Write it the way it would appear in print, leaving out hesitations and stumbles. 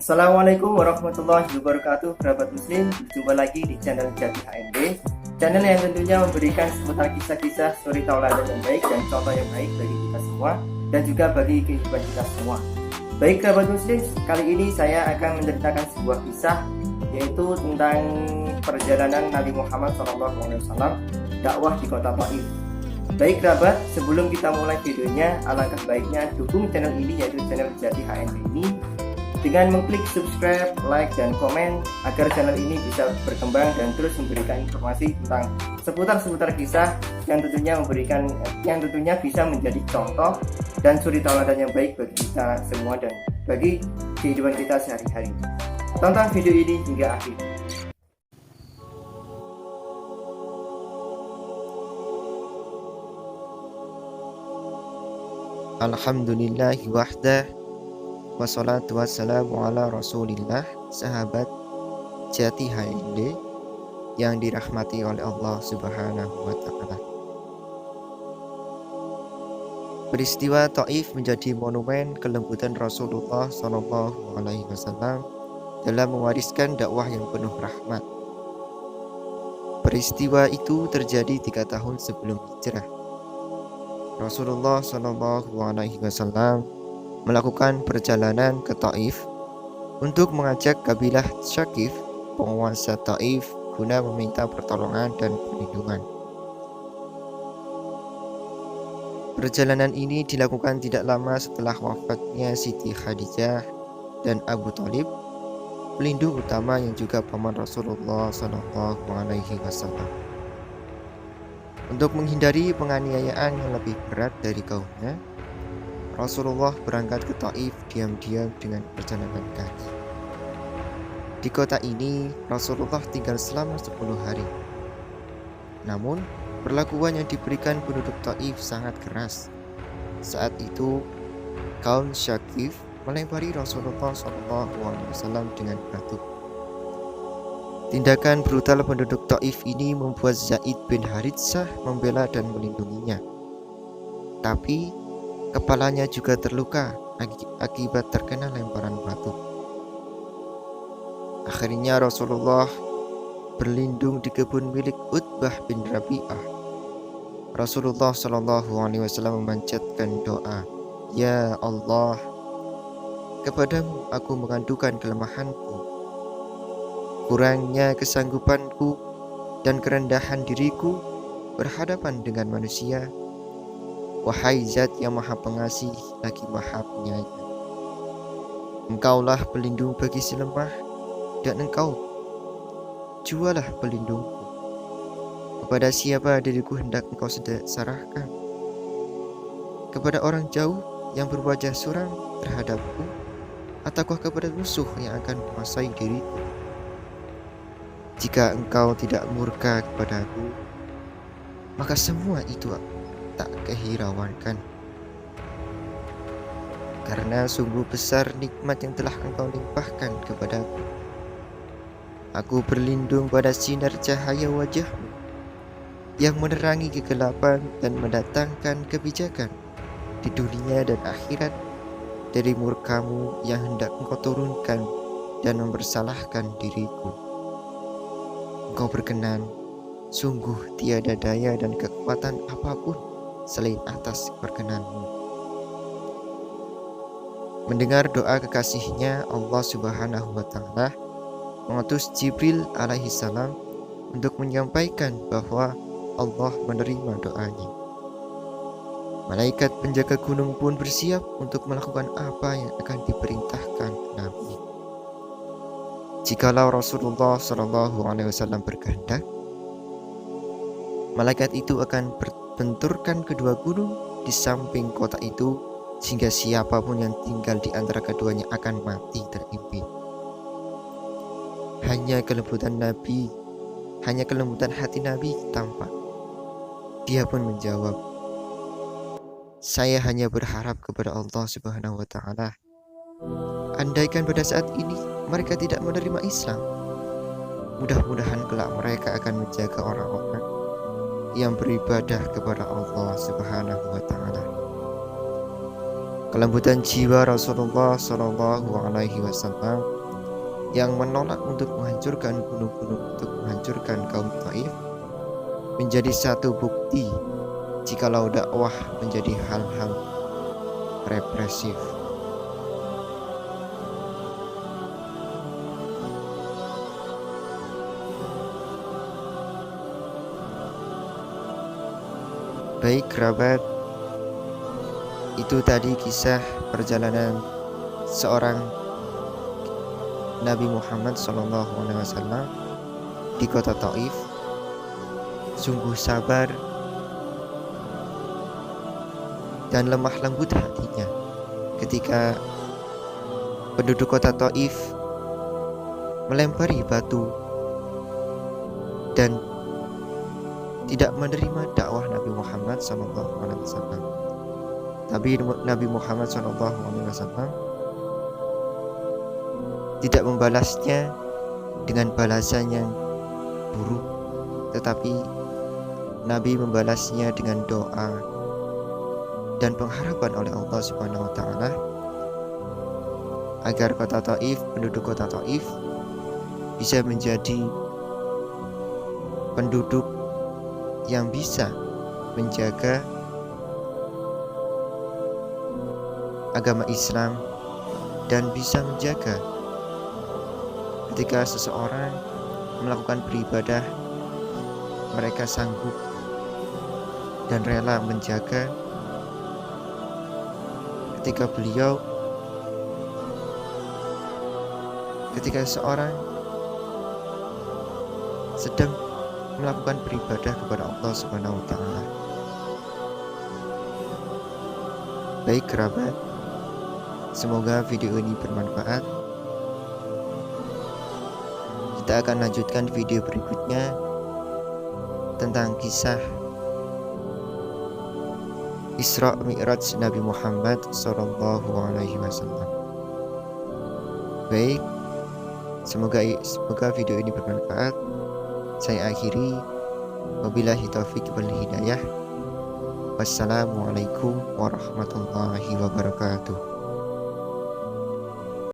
Assalamualaikum warahmatullahi wabarakatuh, kerabat muslim. Berjumpa lagi di channel Jati HND, channel yang tentunya memberikan seputar kisah-kisah, suri tauladan yang baik dan contoh yang baik bagi kita semua dan juga bagi kehidupan kita semua. Baik kerabat muslim, kali ini saya akan menceritakan sebuah kisah, yaitu tentang perjalanan Nabi Muhammad SAW dakwah di kota Taif. Baik kerabat, sebelum kita mulai videonya, alangkah baiknya dukung channel ini, yaitu channel Jati HND ini, dengan mengklik subscribe, like, dan komen agar channel ini bisa berkembang dan terus memberikan informasi tentang seputar kisah yang tentunya bisa menjadi contoh dan suri tauladan yang baik bagi kita semua dan bagi kehidupan kita sehari-hari. Tonton video ini hingga akhir. Alhamdulillahi wahdah, wassalatu wassalamu ala rasulillah. Sahabat Jati HND yang dirahmati oleh Allah Subhanahu wa ta'ala, peristiwa Taif menjadi monumen kelembutan Rasulullah SAW dalam mewariskan dakwah yang penuh rahmat. Peristiwa itu terjadi 3 tahun sebelum hijrah. Rasulullah SAW melakukan perjalanan ke Taif untuk mengajak kabilah Syakif, penguasa Taif, guna meminta pertolongan dan perlindungan. Perjalanan ini dilakukan tidak lama setelah wafatnya Siti Khadijah dan Abu Thalib, pelindung utama yang juga paman Rasulullah SAW. Untuk menghindari penganiayaan yang lebih berat dari kaumnya, Rasulullah berangkat ke Taif diam-diam dengan perjalanan kaki. Di kota ini, Rasulullah tinggal selama 10 hari. Namun, perlakuan yang diberikan penduduk Taif sangat keras. Saat itu, kaum Syakif melempari Rasulullah SAW dengan batu. Tindakan brutal penduduk Taif ini membuat Zaid bin Haritsah membela dan melindunginya. Tapi, kepalanya juga terluka akibat terkena lemparan batu. Akhirnya Rasulullah berlindung di kebun milik Utbah bin Rabi'ah. Rasulullah SAW memanjatkan doa, "Ya Allah, kepadamu aku mengadukan kelemahanku, kurangnya kesanggupanku dan kerendahan diriku berhadapan dengan manusia. Wahai Zat yang Maha Pengasih lagi Maha Penyayang, Engkaulah pelindung bagi si lemah, dan Engkau jualah pelindungku. Kepada siapa diriku hendak Engkau serahkan? Kepada orang jauh yang berwajah suram terhadapku, ataukah kepada musuh yang akan menguasai diriku? Jika Engkau tidak murka kepadaku, maka semua itu tak kehirauankan. Karena sungguh besar nikmat yang telah Engkau limpahkan kepadaku. Aku berlindung pada sinar cahaya wajah-Mu yang menerangi kegelapan dan mendatangkan kebijakan di dunia dan akhirat dari murka-Mu yang hendak Engkau turunkan dan mempersalahkan diriku. Engkau berkenan, sungguh tiada daya dan kekuatan apapun selain atas perkenan-Mu." Mendengar doa kekasihnya, Allah Subhanahu wa ta'ala mengutus Jibril alaihi salam untuk menyampaikan bahwa Allah menerima doanya. Malaikat penjaga gunung pun bersiap untuk melakukan apa yang akan diperintahkan Nabi. Jikalau Rasulullah SAW berkehendak, malaikat itu akan benturkan kedua gunung di samping kota itu, sehingga siapapun yang tinggal di antara keduanya akan mati terimpit. Hanya kelembutan hati Nabi tampak. Dia pun menjawab, "Saya hanya berharap kepada Allah Subhanahu wa ta'ala. Andaikan pada saat ini mereka tidak menerima Islam, mudah-mudahan kelak mereka akan menjaga orang-orang yang beribadah kepada Allah Subhanahu wa ta'ala." Kelembutan jiwa Rasulullah SAW yang menolak untuk menghancurkan gunung-gunung, untuk menghancurkan kaum Taif, menjadi satu bukti jikalau dakwah menjadi hal-hal represif. Baik kerabat, itu tadi kisah perjalanan seorang Nabi Muhammad SAW di kota Taif. Sungguh sabar dan lemah lembut hatinya ketika penduduk kota Taif melempari batu dan tidak menerima dakwah Nabi Muhammad SAW. Tapi Nabi Muhammad SAW tidak membalasnya dengan balasan yang buruk, tetapi Nabi membalasnya dengan doa dan pengharapan oleh Allah Subhanahu wa taala agar kota Taif, penduduk kota Taif bisa menjadi penduduk yang bisa menjaga agama Islam dan bisa menjaga ketika seseorang melakukan beribadah, mereka sanggup dan rela menjaga ketika seorang sedang melakukan beribadah kepada Allah Subhanahu wa taala. Baik kerabat, semoga video ini bermanfaat. Kita akan lanjutkan video berikutnya tentang kisah Isra Mi'raj Nabi Muhammad SAW. Baik, semoga video ini bermanfaat. Saya akhiri, wabillahi taufiq wal hidayah. Wassalamualaikum warahmatullahi wabarakatuh.